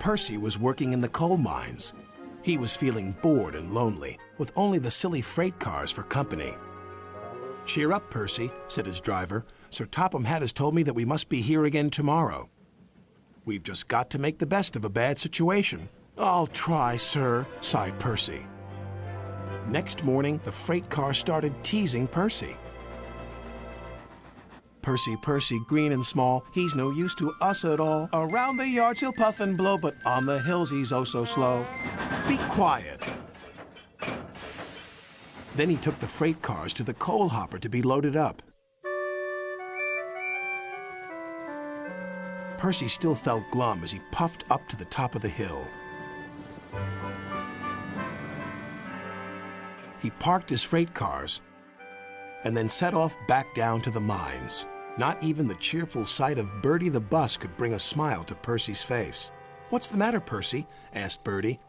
Percy was working in the coal mines. He was feeling bored and lonely, with only the silly freight cars for company. "Cheer up, Percy," said his driver. "Sir Topham Hatt has told me that we must be here again tomorrow. We've just got to make the best of a bad situation." "I'll try, sir," sighed Percy. Next morning, the freight car started teasing Percy. "Percy, Percy, green and small, he's no use to us at all. Around the yards he'll puff and blow, but on the hills he's oh so slow. Be quiet." Then he took the freight cars to the coal hopper to be loaded up. Percy still felt glum as he puffed up to the top of the hill. He parked his freight cars and then set off back down to the mines. Not even the cheerful sight of Bertie the bus could bring a smile to Percy's face. "What's the matter, Percy?" asked Bertie.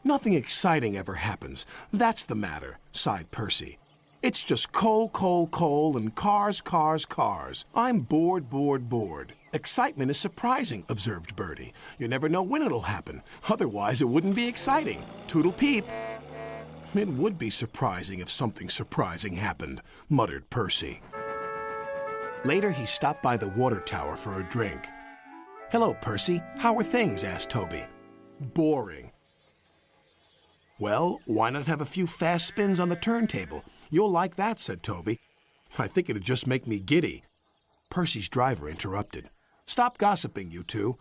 "Nothing exciting ever happens. That's the matter," sighed Percy. "It's just coal, coal, coal, and cars, cars, cars. I'm bored, bored, bored." "Excitement is surprising," observed Bertie. "You never know when it'll happen. Otherwise, it wouldn't be exciting. Toodle peep." "It would be surprising if something surprising happened," muttered Percy. Later, he stopped by the water tower for a drink. "Hello, Percy. How are things?" asked Toby. "Boring." "Well, why not have a few fast spins on the turntable? You'll like that," said Toby. "I think it'd just make me giddy." Percy's driver interrupted. "Stop gossiping, you two.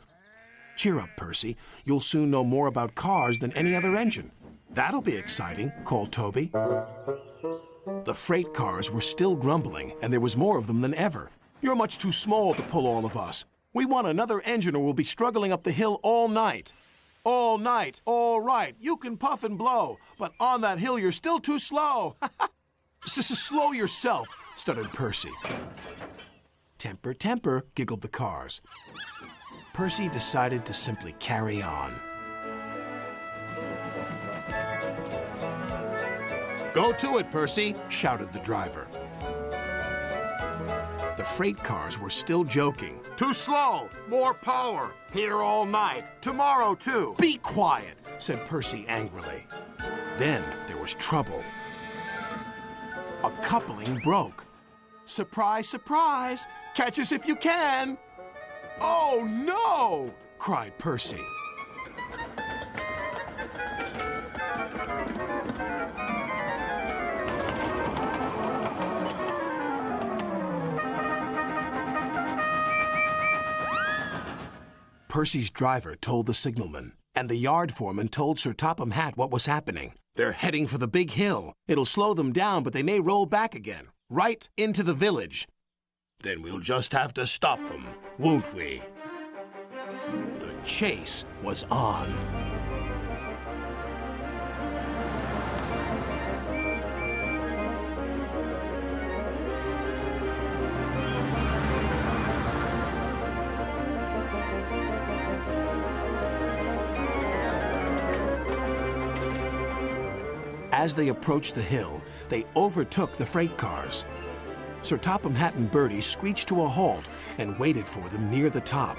Cheer up, Percy. You'll soon know more about cars than any other engine." "That'll be exciting," called Toby. The freight cars were still grumbling, and there was more of them than ever. "You're much too small to pull all of us. We want another engine or we'll be struggling up the hill all night." "All night, all right. You can puff and blow, but on that hill you're still too slow." "Slow yourself," stuttered Percy. "Temper, temper," giggled the cars. Percy decided to simply carry on. "Go to it, Percy," shouted the driver. The freight cars were still joking. "Too slow, more power, here all night, tomorrow too." "Be quiet," said Percy angrily. Then there was trouble. A coupling broke. "Surprise, surprise, catch us if you can." "Oh no!" cried Percy. Percy's driver told the signalman, and the yard foreman told Sir Topham Hatt what was happening. "They're heading for the big hill. It'll slow them down, but they may roll back again, right into the village." "Then we'll just have to stop them, won't we?" The chase was on. As they approached the hill, they overtook the freight cars. Sir Topham Hatt and Bertie screeched to a halt and waited for them near the top.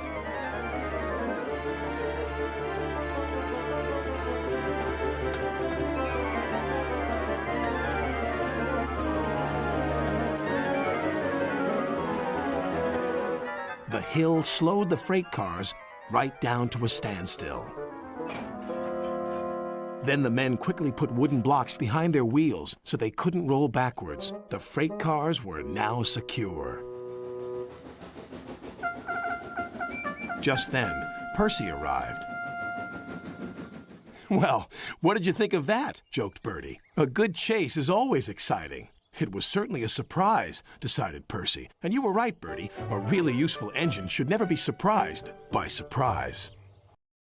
The hill slowed the freight cars right down to a standstill. Then the men quickly put wooden blocks behind their wheels so they couldn't roll backwards. The freight cars were now secure. Just then, Percy arrived. "Well, what did you think of that?" joked Bertie. "A good chase is always exciting." "It was certainly a surprise," decided Percy. "And you were right, Bertie. A really useful engine should never be surprised by surprise."